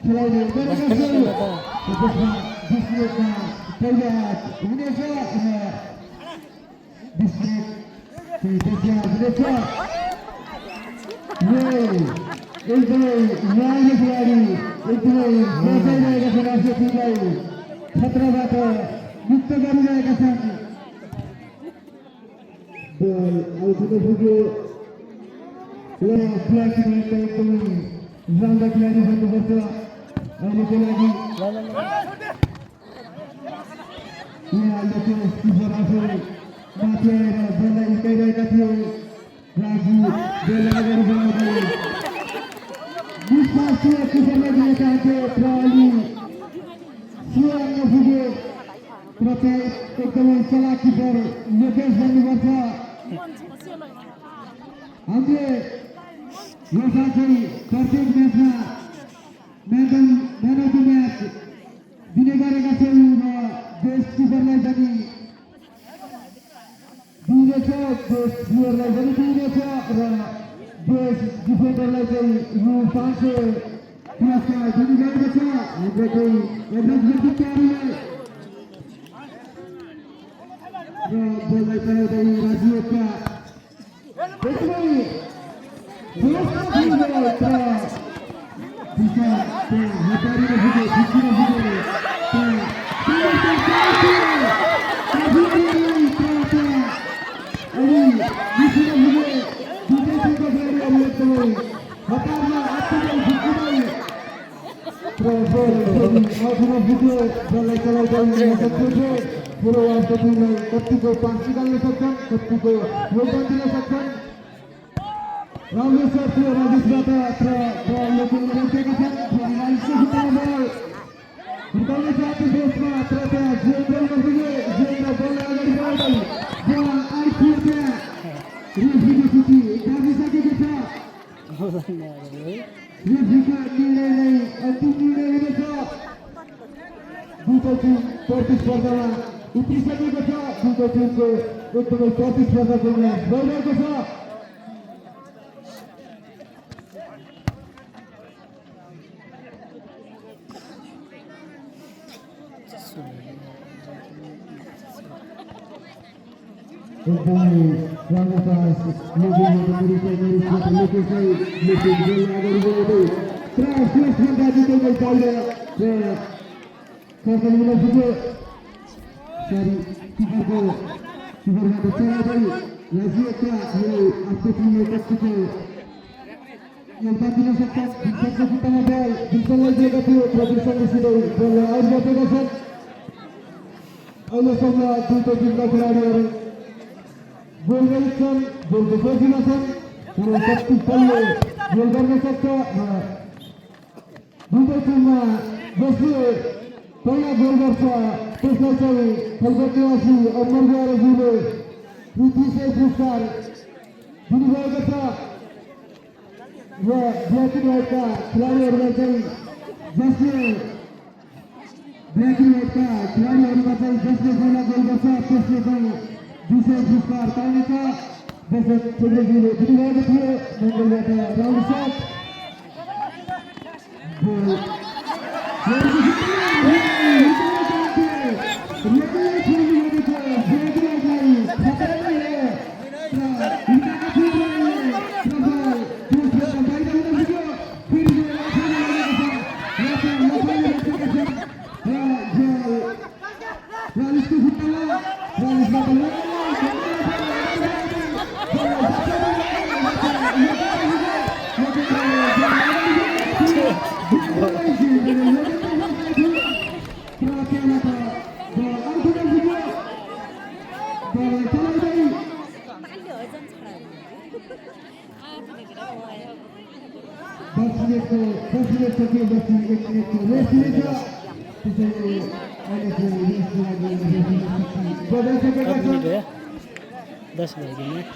खेलाउने गरेका छन् त्यसमा डिस्ट्रिक्टमा तयार हुनेछ डिस्ट्रिक्ट तयार हुनेछ एकदमै राम्रो खेलाडी एकदमै बचाइरहेका छन् आफ्नो टिमलाई खतराबाट मुक्त गरिरहेका छन् बल आउट हुन पुग्यो फ्ल्याक्समा एकदमै राम्रा खेलाडी भन्नुपर्छ अहिलेको लागि यहाँले किशोर आफू माथि आएर बललाई हिर्काइरहेका थिए राजु बेल अगाडि बढाउँदै विश्वास थियो किशोरलाई दिन चाहन्थ्यो र अलि सिआरमा पुग्यो र एकदमै चलाक किपर योगेश भन्नुपर्छ हामीले यो साथै प्रत्येक म्याचमा म्यान अफ द म्याच दिने गरेका छौँ र बेस्ट किपरलाई पनि दिइनेछ बेस्ट प्लेयरलाई पनि दिइनेछ र बेस्ट डिफेन्डरलाई चाहिँ रु 500 पुरस्कार दिने गरेको छ हाम्रो चाहिँ एडभान्स तयारीले र बललाई चलाउँदै राजिएका एकदमै कतिको पास निकाल्न सक्छन् कतिको योगदान दिन सक्छन् राम्रो सर थियो राजेशबाट रोकेका छन् हिर्काउने चाहन्छु देशमा तर त्यहाँ जेन्द्र नपुगे जेन्द्र बल अगाडि बढाउँदै बल आइपुग्यो त्यहाँ रेफ्रीको सूची काटिसकेको छ रेफ्रीको निर्णयलाई अन्तिम निर्णय हुनेछ दुईटै टिम प्रतिस्पर्धामा उत्रिसकेको छ दुईटै टिमको एकदमै प्रतिस्पर्धाको म्याच भइरहेको छ एकदमै राम्रो पास अहिलेसम्म दुईटै टिमका खेलाडीहरू गोल गरिन्छन् गोलको खोजीमा छन् तर कति बलले गोल गर्न सक्छ र दुईटै टिममा जसले पहिला गोल गर्छ त्यसलाई चाहिँ खलकोट निवासी अमर गौरजीले पृथ्वी पुरस्कार दिनुभएको छ र ब्ल्याक एन्ड व्हाइटका खेलाडीहरूलाई चाहिँ जसले ब्ल्याक एन्ड व्हाइटका खेलाडीहरूमा चाहिँ जसले पहिला गोल गर्छ त्यसले चाहिँ विशेष पुरस्कार पाउनेछ दर्शक चन्द्रजीले दिनुभएको थियो मङ्गलबाट राउन्ड सट दस मिनट